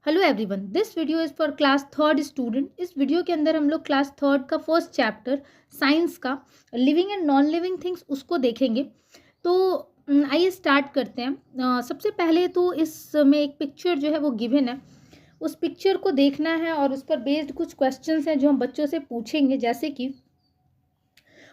Hello everyone, this video is for class third student. इस video के अंदर हम लोग क्लास थर्ड का फर्स्ट चैप्टर साइंस का living and non living things उसको देखेंगे। तो आइए स्टार्ट करते हैं। सबसे पहले तो इसमें एक पिक्चर जो है वो गिवन है, उस पिक्चर को देखना है और उस पर बेस्ड कुछ क्वेश्चंस हैं जो हम बच्चों से पूछेंगे, जैसे कि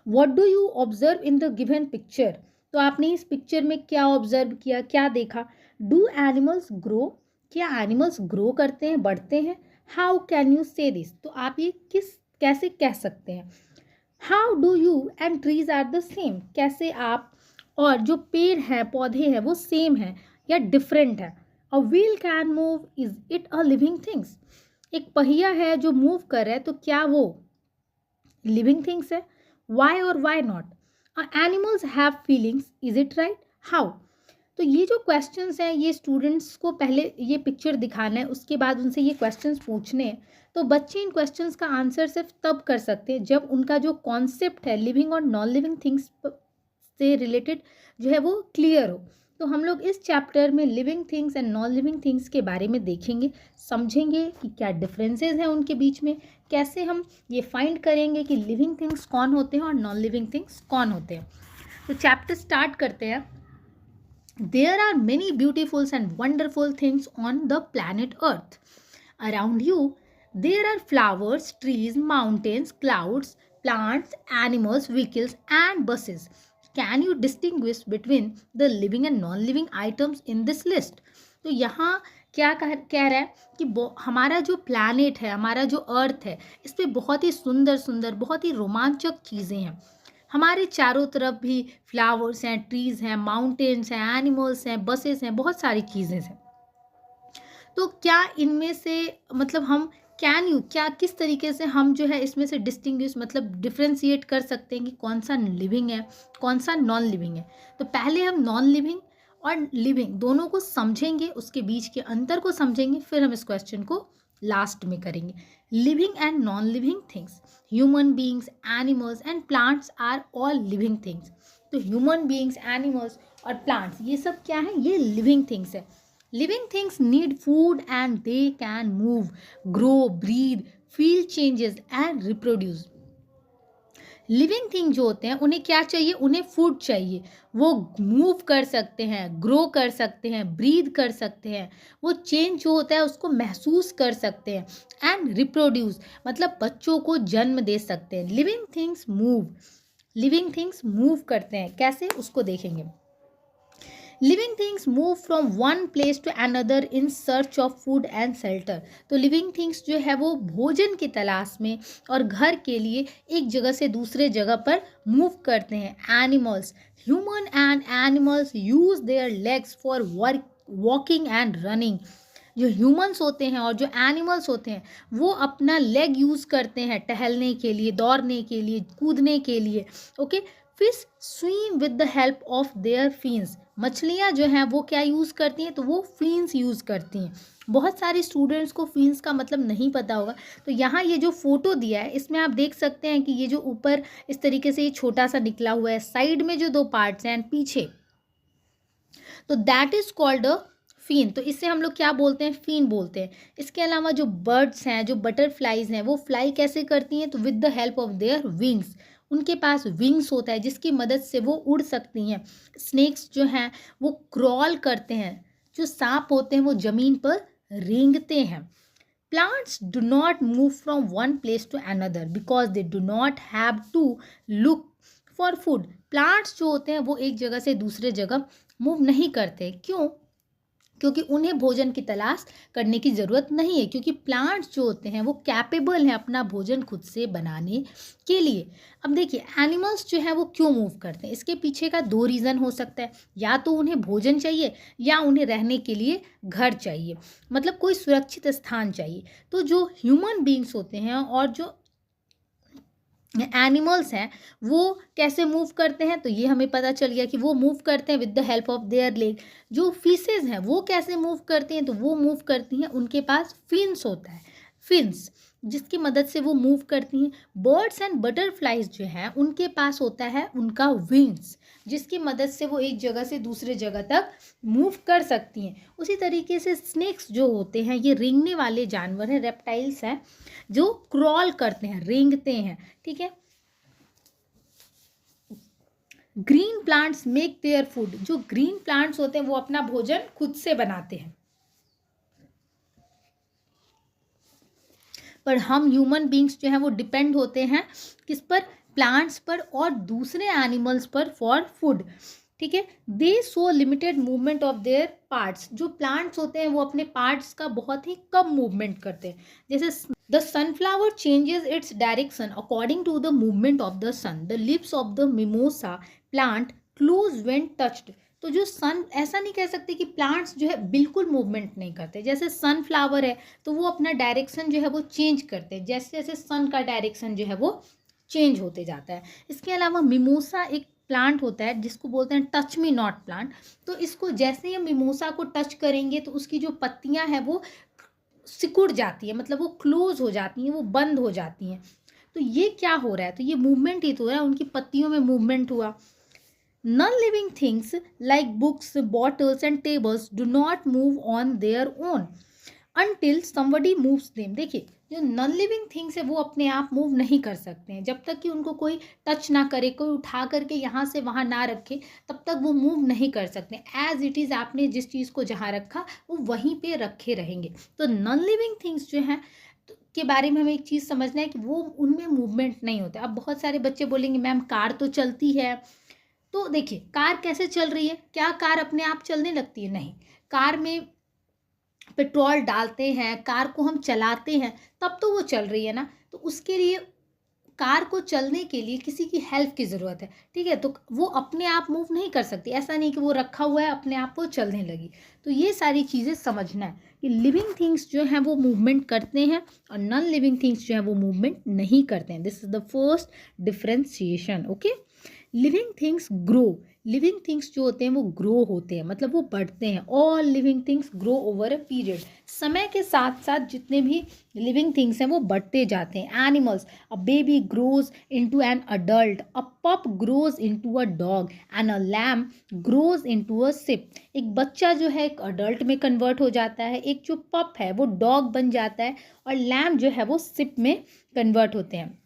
what do you observe in the given picture. तो आपने इस पिक्चर में क्या ऑब्जर्व किया, क्या देखा। डू एनिमल्स ग्रो, क्या एनिमल्स ग्रो करते हैं, बढ़ते हैं। How can you say this, तो आप ये कैसे कह सकते हैं। How do you and trees are the same, कैसे आप और जो पेड़ हैं पौधे हैं वो सेम है या डिफरेंट है। A wheel can move, is it a living things, एक पहिया है जो मूव कर रहा है तो क्या वो लिविंग थिंग्स है। वाई और why not. Animals have feelings, is it right, how. तो ये जो क्वेश्चंस हैं ये स्टूडेंट्स को पहले ये पिक्चर दिखाना है, उसके बाद उनसे ये क्वेश्चंस पूछने हैं। तो बच्चे इन क्वेश्चंस का आंसर सिर्फ तब कर सकते हैं जब उनका जो कॉन्सेप्ट है लिविंग और नॉन लिविंग थिंग्स से रिलेटेड जो है वो क्लियर हो। तो हम लोग इस चैप्टर में living things and non living things के बारे में देखेंगे, समझेंगे कि क्या डिफरेंसेस हैं उनके बीच में, कैसे हम ये फाइंड करेंगे कि लिविंग थिंग्स कौन होते हैं और नॉन लिविंग थिंग्स कौन होते हैं। तो चैप्टर स्टार्ट करते हैं। There are many beautiful and wonderful things on the planet Earth. Around you, there are flowers, trees, mountains, clouds, plants, animals, vehicles, and buses. Can you distinguish between the living and non-living items in this list? तो यहाँ क्या कह रहा है कि हमारा जो planet है, हमारा जो अर्थ है, इस पे बहुत ही सुंदर सुंदर, बहुत ही रोमांचक चीज़ें हैं। हमारे चारों तरफ भी फ्लावर्स हैं, ट्रीज़ हैं, माउंटेन्स हैं, एनिमल्स हैं, बसेस हैं, बहुत सारी चीज़ें हैं। तो क्या इनमें से मतलब हम क्या किस तरीके से हम जो है इसमें से डिस्टिंग्विश मतलब डिफ्रेंशिएट कर सकते हैं कि कौन सा लिविंग है, कौन सा नॉन लिविंग है। तो पहले हम नॉन लिविंग और लिविंग दोनों को समझेंगे, उसके बीच के अंतर को समझेंगे, फिर हम इस क्वेश्चन को लास्ट में करेंगे। Living and non living things, human beings, animals and plants are all living things. तो ह्यूमन बीइंग्स, एनिमल्स और प्लांट्स ये सब क्या है, ये लिविंग थिंग्स है। Living things need food and they can move, grow, breathe, feel changes and reproduce. Living thing जो होते हैं उन्हें क्या चाहिए, उन्हें फूड चाहिए। वो मूव कर सकते हैं, ग्रो कर सकते हैं, ब्रीद कर सकते हैं, वो चेंज जो होता है उसको महसूस कर सकते हैं, एंड रिप्रोड्यूस मतलब बच्चों को जन्म दे सकते हैं। Living things move, living things move करते हैं, कैसे उसको देखेंगे। Living things move from one place to another in search of food and shelter. तो लिविंग थिंग्स जो है वो भोजन की तलाश में और घर के लिए एक जगह से दूसरे जगह पर मूव करते हैं। Animals, human and animals use their legs for work, walking and running. जो ह्यूमंस होते हैं और जो एनिमल्स होते हैं वो अपना लेग यूज़ करते हैं टहलने के लिए, दौड़ने के लिए, कूदने के लिए। Okay. Fish swim with the help of their fins. मछलियाँ जो हैं वो क्या यूज़ करती हैं, तो वो फिन्स यूज़ करती हैं। बहुत सारे स्टूडेंट्स को फिन्स का मतलब नहीं पता होगा। तो यहाँ ये जो फोटो दिया है इसमें आप देख सकते हैं कि ये जो ऊपर इस तरीके से ये छोटा सा निकला हुआ है, साइड में जो दो पार्ट्स हैं एंड पीछे, तो दैट इज कॉल्ड अ फीन। तो इससे हम लोग क्या बोलते हैं, फीन बोलते हैं। इसके अलावा जो बर्ड्स हैं, जो बटरफ्लाइज हैं, वो फ्लाई कैसे करती हैं, तो with the help of their wings. उनके पास विंग्स होता है जिसकी मदद से वो उड़ सकती हैं। स्नेक्स जो हैं वो क्रॉल करते हैं। जो सांप होते हैं वो ज़मीन पर रेंगते हैं। Plants do not move from one place to another because they do not have to look for food. Plants जो होते हैं वो एक जगह से दूसरे जगह मूव नहीं करते। क्यों? क्योंकि उन्हें भोजन की तलाश करने की ज़रूरत नहीं है, क्योंकि प्लांट्स जो होते हैं वो कैपेबल हैं अपना भोजन खुद से बनाने के लिए। अब देखिए एनिमल्स जो हैं वो क्यों मूव करते हैं, इसके पीछे का दो रीज़न हो सकता है। या तो उन्हें भोजन चाहिए या उन्हें रहने के लिए घर चाहिए, मतलब कोई सुरक्षित स्थान चाहिए। तो जो ह्यूमन बींग्स होते हैं और जो एनिमल्स हैं वो कैसे मूव करते हैं, तो ये हमें पता चल गया कि वो मूव करते हैं with the help of their leg. जो फिशेज हैं वो कैसे मूव करती हैं, तो वो मूव करती हैं, उनके पास फिन्स होता है। फिन्स, जिसकी मदद से वो मूव करती हैं। बर्ड्स एंड बटरफ्लाइज जो हैं उनके पास होता है उनका विंग्स, जिसकी मदद से वो एक जगह से दूसरे जगह तक मूव कर सकती हैं। उसी तरीके से स्नेक्स जो होते हैं ये रेंगने वाले जानवर हैं, रेप्टाइल्स हैं जो क्रॉल करते हैं, रेंगते हैं, ठीक है। Green plants make their food, जो ग्रीन प्लांट्स होते हैं वो अपना भोजन खुद से बनाते हैं। पर हम ह्यूमन बींग्स जो हैं वो डिपेंड होते हैं किस पर, प्लांट्स पर और दूसरे एनिमल्स पर फॉर फूड, ठीक है। They so limited movement of their parts, जो प्लांट्स होते हैं वो अपने पार्ट्स का बहुत ही कम मूवमेंट करते हैं। जैसे the sunflower changes its direction according to the movement of the sun, the lips of the mimosa plant close when touched. तो जो सन, ऐसा नहीं कह सकते कि प्लांट्स जो है बिल्कुल मूवमेंट नहीं करते। जैसे सनफ्लावर है तो वो अपना डायरेक्शन जो है वो चेंज करते हैं, जैसे जैसे सन का डायरेक्शन जो है वो चेंज होते जाता है। इसके अलावा मिमोसा एक प्लांट होता है जिसको बोलते हैं टच मी नॉट प्लांट। तो इसको जैसे ही हम मिमोसा को टच करेंगे तो उसकी जो पत्तियां हैं वो सिकुड़ जाती है, मतलब वो क्लोज हो जाती हैं, वो बंद हो जाती हैं। तो ये क्या हो रहा है, तो ये मूवमेंट ही तो हो रहा है, उनकी पत्तियों में मूवमेंट हुआ। Non-living things like books, bottles and tables do not move on their own until somebody moves them। देखिए जो नॉन लिविंग थिंग्स है वो अपने आप मूव नहीं कर सकते हैं, जब तक कि उनको कोई टच ना करे, कोई उठा करके यहाँ से वहाँ ना रखे, तब तक वो मूव नहीं कर सकते। एज इट इज़ आपने जिस चीज़ को जहाँ रखा वो वहीं पे रखे रहेंगे। तो नॉन लिविंग थिंग्स जो हैं के बारे में हमें एक चीज़ समझना है कि वो उनमें मूवमेंट नहीं होता। अब बहुत सारे बच्चे बोलेंगे मैम कार तो चलती है, तो देखिए कार कैसे चल रही है, क्या कार अपने आप चलने लगती है? नहीं, कार में पेट्रोल डालते हैं, कार को हम चलाते हैं तब तो वो चल रही है ना। तो उसके लिए कार को चलने के लिए किसी की हेल्प की ज़रूरत है, ठीक है। तो वो अपने आप मूव नहीं कर सकती, ऐसा नहीं कि वो रखा हुआ है अपने आप वो चलने लगी। तो ये सारी चीज़ें समझना है कि लिविंग थिंग्स जो हैं वो मूवमेंट करते हैं और नॉन लिविंग थिंग्स जो हैं वो मूवमेंट नहीं करते हैं। This is the first differentiation, okay. Living things grow, living things जो होते हैं वो ग्रो होते हैं, मतलब वो बढ़ते हैं। All living things grow over a period, समय के साथ साथ जितने भी लिविंग थिंग्स हैं वो बढ़ते जाते हैं। Animals, a baby grows into an adult, a pup grows into a dog and a lamb grows into a sheep. एक बच्चा जो है एक अडल्ट में कन्वर्ट हो जाता है, एक जो पप है वो डॉग बन जाता है और लैम जो है वो शिप में कन्वर्ट होते हैं,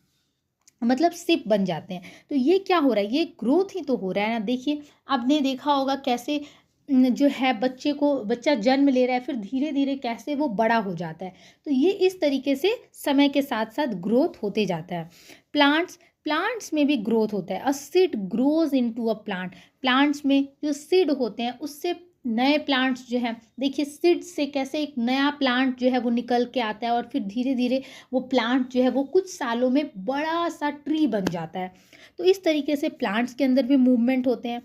मतलब सिप बन जाते हैं। तो ये क्या हो रहा है, ये ग्रोथ ही तो हो रहा है ना। देखिए आपने देखा होगा कैसे जो है बच्चा जन्म ले रहा है, फिर धीरे धीरे कैसे वो बड़ा हो जाता है। तो ये इस तरीके से समय के साथ साथ ग्रोथ होते जाता है। प्लांट्स में भी ग्रोथ होता है। A seed grows into a plant, plants में जो सीड होते हैं उससे नए प्लांट्स जो हैं, देखिए सीड से कैसे एक नया प्लांट जो है वो निकल के आता है और फिर धीरे धीरे वो प्लांट जो है वो कुछ सालों में बड़ा सा ट्री बन जाता है। तो इस तरीके से प्लांट्स के अंदर भी मूवमेंट होते हैं।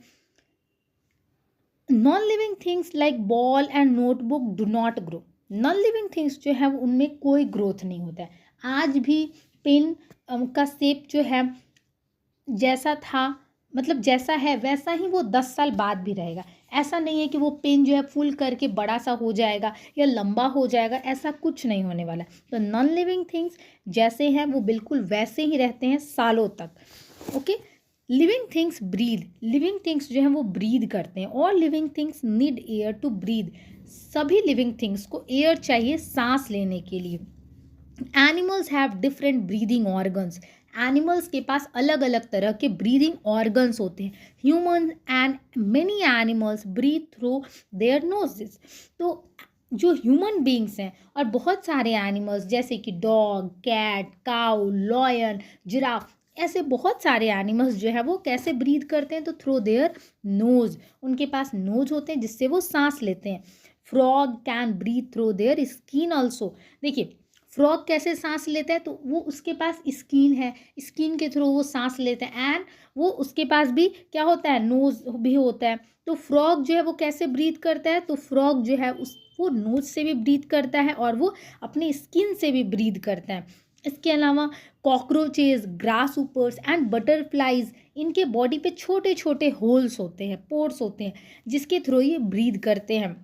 Non living things like ball and notebook do not grow, non living things जो है उनमें कोई ग्रोथ नहीं होता है। आज भी पेन का शेप जो है जैसा था, मतलब जैसा है वैसा ही वो 10 साल बाद भी रहेगा। ऐसा नहीं है कि वो पेन जो है फुल करके बड़ा सा हो जाएगा या लंबा हो जाएगा, ऐसा कुछ नहीं होने वाला। तो नॉन लिविंग थिंग्स जैसे हैं वो बिल्कुल वैसे ही रहते हैं सालों तक, okay. Living things breathe, living things जो हैं वो ब्रीद करते हैं। और living things need air to breathe, सभी लिविंग थिंग्स को एयर चाहिए सांस लेने के लिए। Animals have different breathing organs, animals के पास अलग अलग तरह के ब्रीदिंग ऑर्गन्स होते हैं। Human and many animals breathe through their noses, तो जो ह्यूमन बींग्स हैं और बहुत सारे एनिमल्स जैसे कि डॉग, कैट, काऊ, लॉयन, जिराफ, ऐसे बहुत सारे एनिमल्स जो है वो कैसे ब्रीथ करते हैं, तो थ्रू देयर नोज, उनके पास नोज होते हैं जिससे वो सांस लेते हैं। Frog can breathe through their skin also, देखिए फ्रॉग कैसे सांस लेता है, तो वो उसके पास स्किन है, स्किन के थ्रू वो सांस लेते हैं। एंड वो उसके पास भी क्या होता है, नोज भी होता है। तो फ्रॉग जो है वो कैसे ब्रीथ करता है, तो फ्रॉग जो है वो नोज से भी ब्रीथ करता है और वो अपने स्किन से भी ब्रीथ करता है। इसके अलावा कॉकरोचेज, ग्रास ऊपर्स एंड बटरफ्लाइज, इनके बॉडी पे छोटे छोटे होल्स होते हैं, पोर्स होते हैं, जिसके थ्रू ये ब्रीथ करते हैं।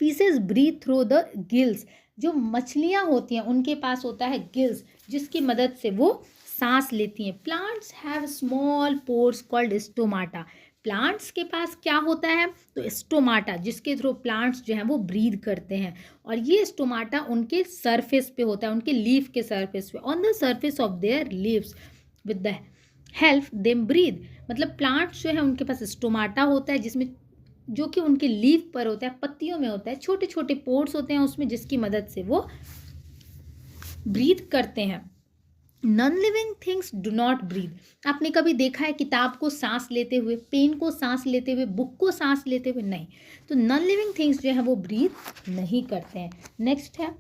Fishes breathe through the gills, जो मछलियाँ होती हैं उनके पास होता है गिल्स, जिसकी मदद से वो सांस लेती हैं। Plants have small pores called stomata. Plants के पास क्या होता है, तो स्टोमाटा, जिसके थ्रू प्लांट्स जो हैं वो ब्रीद करते हैं। और ये स्टोमाटा उनके सरफेस पे होता है, उनके लीफ के सरफेस पे, on the surface of their leaves with the help them breathe. मतलब प्लांट्स जो है उनके पास स्टोमाटा होता है, जिसमें जो कि उनके लीफ पर होता है, पत्तियों में होता है, छोटे छोटे पोर्स होते हैं उसमें, जिसकी मदद से वो ब्रीथ करते हैं। Non living things do not breathe. आपने कभी देखा है किताब को सांस लेते हुए, पेन को सांस लेते हुए, बुक को सांस लेते हुए? नहीं। तो नॉन लिविंग थिंग्स जो है वो ब्रीथ नहीं करते हैं। नेक्स्ट है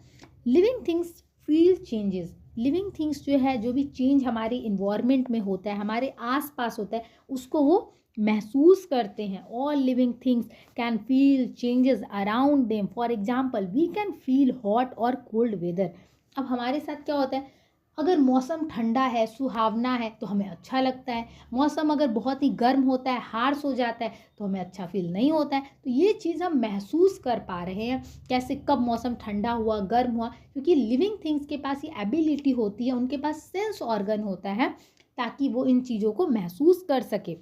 living things feel changes. Living things जो है, जो भी चेंज हमारे इन्वायरमेंट में होता है, हमारे आसपास होता है, उसको वो महसूस करते हैं। All living things can feel changes around them. For example we can feel hot और कोल्ड वेदर। अब हमारे साथ क्या होता है, अगर मौसम ठंडा है, सुहावना है, तो हमें अच्छा लगता है। मौसम अगर बहुत ही गर्म होता है, हार्श हो जाता है, तो हमें अच्छा फील नहीं होता है। तो ये चीज़ हम महसूस कर पा रहे हैं, कैसे कब मौसम ठंडा हुआ, गर्म हुआ, क्योंकि लिविंग थिंग्स के पास ये एबिलिटी होती है, उनके पास सेंस ऑर्गन होता है, ताकि वो इन चीज़ों को महसूस कर सके।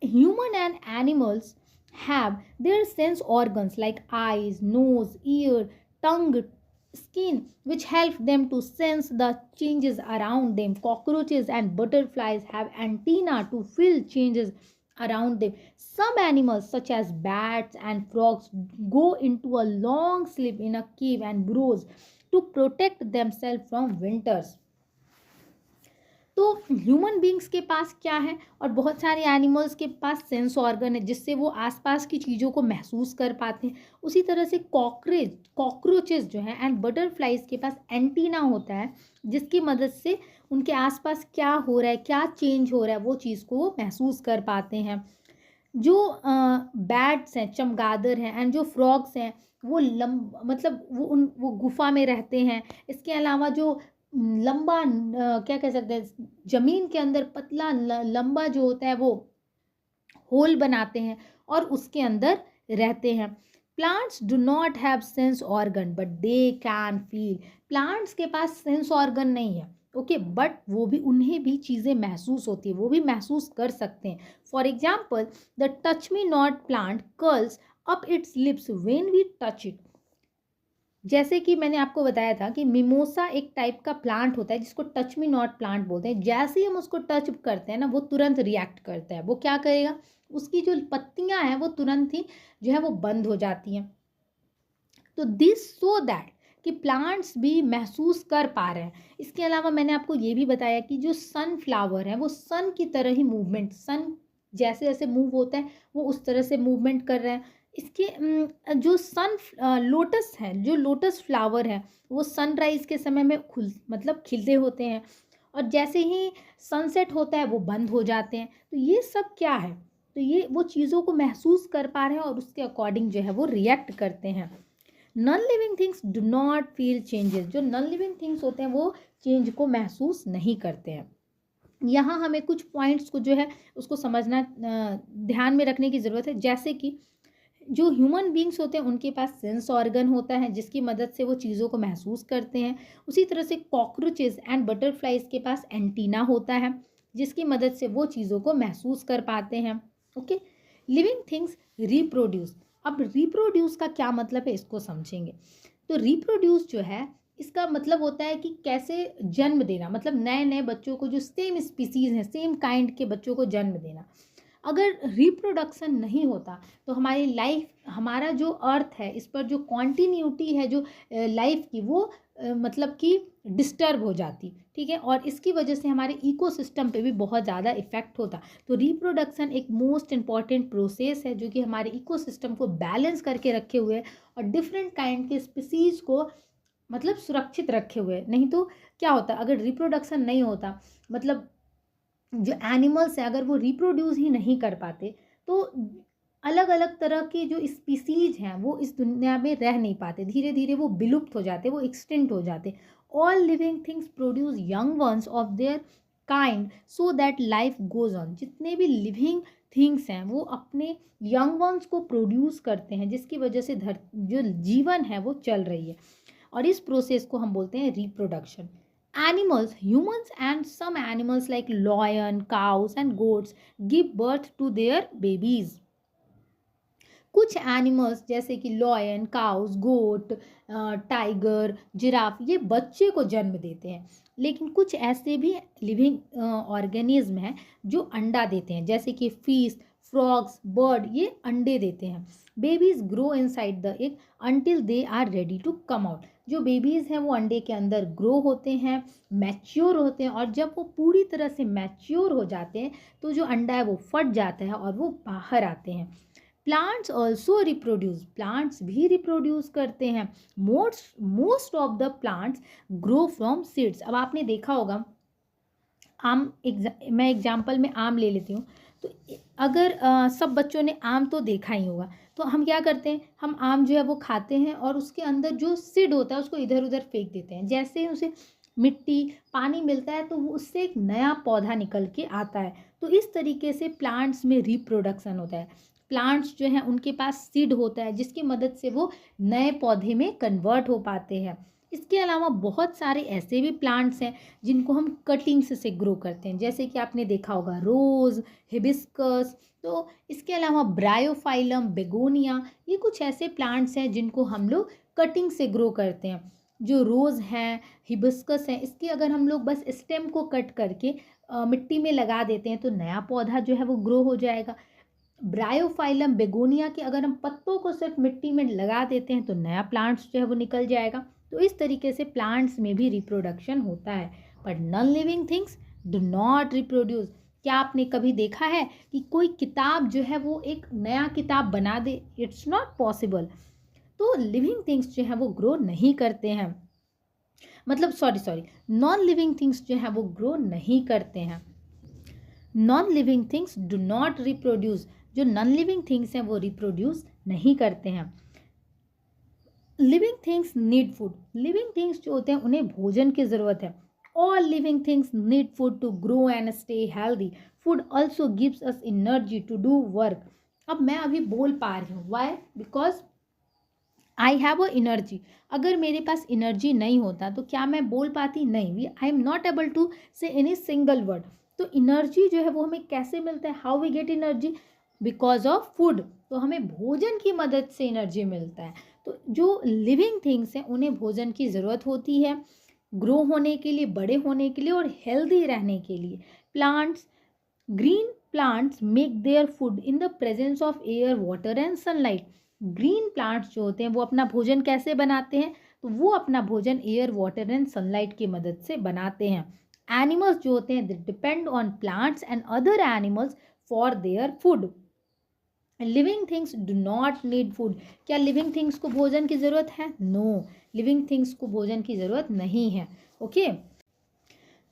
Human and animals have their sense organs like eyes, nose, ear, tongue, skin, which help them to sense the changes around them. Cockroaches and butterflies have antennae to feel changes around them. Some animals, such as bats and frogs, go into a long sleep in a cave and burrows to protect themselves from winters. तो human beings के पास क्या है, और बहुत सारे animals के पास sense organ है, जिससे वो आसपास की चीज़ों को महसूस कर पाते हैं। उसी तरह से कॉकरोचेस जो हैं एंड बटरफ्लाइज के पास एंटीना होता है, जिसकी मदद से उनके आसपास क्या हो रहा है, क्या चेंज हो रहा है, वो चीज़ को वो महसूस कर पाते हैं। जो बैट्स हैं, चमगादड़ हैं, एंड जो फ्रॉग्स हैं, वो मतलब वो गुफा में रहते हैं। इसके अलावा जो लंबा क्या कह सकते हैं, ज़मीन के अंदर पतला लंबा जो होता है, वो होल बनाते हैं और उसके अंदर रहते हैं। Plants do not have sense organ but they can feel. Plants के पास सेंस ऑर्गन नहीं है, ओके, बट वो भी, उन्हें भी चीज़ें महसूस होती है, वो भी महसूस कर सकते हैं। For example the touch me not plant curls up its lips when we touch it. जैसे कि मैंने आपको बताया था कि मिमोसा एक टाइप का प्लांट होता है, जिसको टच मी नॉट प्लांट बोलते हैं। जैसे ही हम उसको टच करते हैं ना, वो तुरंत रिएक्ट करता है। वो क्या करेगा, उसकी जो पत्तियां हैं वो तुरंत ही जो है वो बंद हो जाती हैं। तो दिस सो दैट कि प्लांट्स भी महसूस कर पा रहे हैं। इसके अलावा मैंने आपको ये भी बताया कि जो सनफ्लावर है, वो सन की तरह ही मूवमेंट, सन जैसे जैसे मूव होता है वो उस तरह से मूवमेंट कर रहे हैं। इसके जो लोटस है, जो लोटस फ्लावर है, वो सनराइज के समय में मतलब खिलते होते हैं, और जैसे ही सनसेट होता है वो बंद हो जाते हैं। तो ये सब क्या है, तो ये वो चीज़ों को महसूस कर पा रहे हैं और उसके अकॉर्डिंग जो है वो रिएक्ट करते हैं। Non living things do not feel changes. जो नॉन लिविंग थिंग्स होते हैं वो चेंज को महसूस नहीं करते हैं। यहाँ हमें कुछ पॉइंट्स को जो है उसको समझना, ध्यान में रखने की ज़रूरत है। जैसे कि जो ह्यूमन बींग्स होते हैं उनके पास सेंस ऑर्गन होता है, जिसकी मदद से वो चीज़ों को महसूस करते हैं। उसी तरह से कॉकरोचेस एंड बटरफ्लाइज के पास एंटीना होता है, जिसकी मदद से वो चीज़ों को महसूस कर पाते हैं। Okay, living things reproduce. अब रिप्रोड्यूस का क्या मतलब है, इसको समझेंगे। तो रिप्रोड्यूस जो है, इसका मतलब होता है कि कैसे जन्म देना, मतलब नए नए बच्चों को, जो सेम स्पीसीज़ हैं, सेम काइंड के बच्चों को जन्म देना। अगर रिप्रोडक्शन नहीं होता तो हमारी लाइफ, हमारा जो अर्थ है, इस पर जो कॉन्टीन्यूटी है जो लाइफ की, वो मतलब कि डिस्टर्ब हो जाती, ठीक है, और इसकी वजह से हमारे इकोसिस्टम पे भी बहुत ज़्यादा इफ़ेक्ट होता। तो रिप्रोडक्शन एक मोस्ट इम्पॉर्टेंट प्रोसेस है, जो कि हमारे इकोसिस्टम को बैलेंस करके रखे हुए है और डिफरेंट काइंड के स्पीसीज़ को मतलब सुरक्षित रखे हुए। नहीं तो क्या होता, अगर रिप्रोडक्शन नहीं होता, मतलब जो एनिमल्स हैं अगर वो रिप्रोड्यूस ही नहीं कर पाते, तो अलग अलग तरह के जो स्पीसीज हैं वो इस दुनिया में रह नहीं पाते, धीरे धीरे वो विलुप्त हो जाते, वो एक्सटिंक्ट हो जाते। All living things produce young ones of their kind so that life goes on. जितने भी लिविंग थिंग्स हैं वो अपने यंग वंस को प्रोड्यूस करते हैं, जिसकी वजह से जो जीवन है वो चल रही है, और इस प्रोसेस को हम बोलते हैं reproduction. Animals, humans and some animals like lion, cows and goats give birth to their babies. कुछ एनिमल्स जैसे कि लॉयन, काउस, गोट, टाइगर, जिराफ ये बच्चे को जन्म देते हैं, लेकिन कुछ ऐसे भी लिविंग ऑर्गेनिज्म हैं जो अंडा देते हैं, जैसे कि फिश, फ्रॉग्स, बर्ड ये अंडे देते हैं। Babies grow inside the egg until they are ready to come out. जो बेबीज़ हैं वो अंडे के अंदर ग्रो होते हैं, मैच्योर होते हैं, और जब वो पूरी तरह से मैच्योर हो जाते हैं तो जो अंडा है वो फट जाता है और वो बाहर आते हैं। प्लांट्स ऑल्सो रिप्रोड्यूस, प्लांट्स भी रिप्रोड्यूस करते हैं। Most of the plants grow from seeds. अब आपने देखा होगा मैं एग्जाम्पल में आम ले लेती हूँ, तो अगर सब बच्चों ने आम तो देखा ही होगा, तो हम क्या करते हैं, हम आम जो है वो खाते हैं और उसके अंदर जो सीड होता है उसको इधर उधर फेंक देते हैं। जैसे ही उसे मिट्टी पानी मिलता है तो वो उससे एक नया पौधा निकल के आता है। तो इस तरीके से प्लांट्स में रिप्रोडक्शन होता है। प्लांट्स जो हैं उनके पास सीड होता है जिसकी मदद से वो नए पौधे में कन्वर्ट हो पाते हैं। इसके अलावा बहुत सारे ऐसे भी प्लांट्स हैं जिनको हम कटिंग्स से ग्रो करते हैं, जैसे कि आपने देखा होगा रोज़, हिबिस्कस। तो इसके अलावा ब्रायोफाइलम, बेगोनिया, ये कुछ ऐसे प्लांट्स हैं जिनको हम लोग कटिंग से ग्रो करते हैं। जो रोज़ हैं, हिबिस्कस हैं, इसके अगर हम लोग बस स्टेम को कट करके मिट्टी में लगा देते हैं तो नया पौधा जो है वो ग्रो हो जाएगा। ब्रायोफाइलम, बेगोनिया के अगर हम पत्तों को सिर्फ मिट्टी में लगा देते हैं तो नया प्लांट्स जो है वो निकल जाएगा। तो इस तरीके से प्लांट्स में भी रिप्रोडक्शन होता है, but non living things do not reproduce. क्या आपने कभी देखा है कि कोई किताब जो है वो एक नया किताब बना दे? It's not possible. तो लिविंग थिंग्स जो है वो ग्रो नहीं करते हैं, मतलब सॉरी नॉन लिविंग थिंग्स जो है वो ग्रो नहीं करते हैं। Non living things do not reproduce. जो नॉन लिविंग थिंग्स हैं वो रिप्रोड्यूस नहीं करते हैं। Living things need food. Living things जो होते हैं उन्हें भोजन की ज़रूरत है। All living things need food to grow and stay healthy. Food also gives us energy to do work. अब मैं अभी बोल पा रही हूँ, why? Because I have a energy. अगर मेरे पास एनर्जी नहीं होता तो क्या मैं बोल पाती? नहीं, I am not able to say any single word. तो एनर्जी जो है वो हमें कैसे मिलता है? How we get energy? Because of food. तो हमें भोजन की मदद से एनर्जी मिलता है। तो जो लिविंग थिंग्स हैं उन्हें भोजन की ज़रूरत होती है ग्रो होने के लिए, बड़े होने के लिए और हेल्दी रहने के लिए। Plants, green plants make their food in the presence of air, water and sunlight. Green plants जो होते हैं वो अपना भोजन कैसे बनाते हैं? तो वो अपना भोजन एयर, वाटर एंड सनलाइट की मदद से बनाते हैं। एनिमल्स जो होते हैं they depend on plants and other animals for their food. Living things do not need food. क्या लिविंग थिंग्स को भोजन की ज़रूरत है? नो, लिविंग थिंग्स को भोजन की ज़रूरत नहीं है। ओके,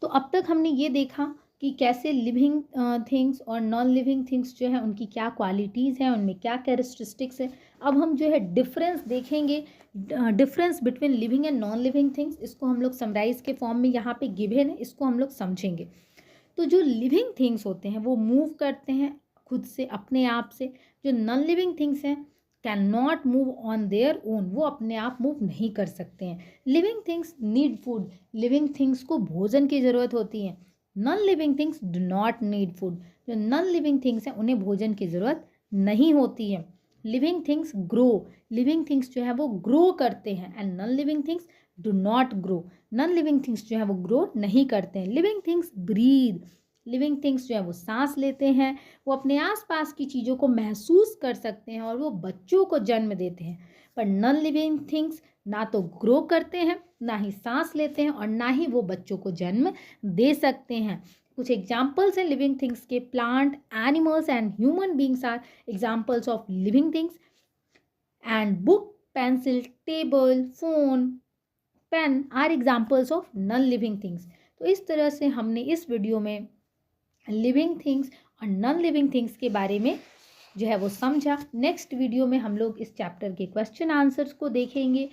तो अब तक हमने ये देखा कि कैसे लिविंग थिंग्स और नॉन लिविंग थिंग्स जो है उनकी क्या क्वालिटीज़ हैं, उनमें क्या कैरेक्टरिस्टिक्स है। अब हम जो है डिफरेंस देखेंगे, difference between living and non living things. इसको हम लोग समराइज के फॉर्म में यहाँ पे गिवन है, इसको हम लोग समझेंगे। तो जो लिविंग थिंग्स होते हैं वो मूव करते हैं खुद से, अपने आप से। जो नॉन लिविंग थिंग्स हैं can not move on their own, वो अपने आप मूव नहीं कर सकते हैं। Living things need food, living things को भोजन की ज़रूरत होती है। Non living things do not need food. जो नॉन लिविंग थिंग्स हैं उन्हें भोजन की ज़रूरत नहीं होती है। Living things grow, living things जो है वो ग्रो करते हैं, and non living things do not grow. Non living things जो है वो ग्रो नहीं करते हैं। Living things breathe, living things जो है वो सांस लेते हैं, वो अपने आसपास की चीज़ों को महसूस कर सकते हैं और वो बच्चों को जन्म देते हैं। पर नॉन लिविंग थिंग्स ना तो ग्रो करते हैं, ना ही सांस लेते हैं और ना ही वो बच्चों को जन्म दे सकते हैं। कुछ एग्जाम्पल्स हैं लिविंग थिंग्स के। Plant, animals and human beings are examples of living things, and book, pencil, table, phone, pen are examples of non living things. तो इस तरह से हमने इस वीडियो में लिविंग थिंग्स और नॉन लिविंग थिंग्स के बारे में जो है वो समझा। नेक्स्ट वीडियो में हम लोग इस चैप्टर के क्वेश्चन आंसर्स को देखेंगे।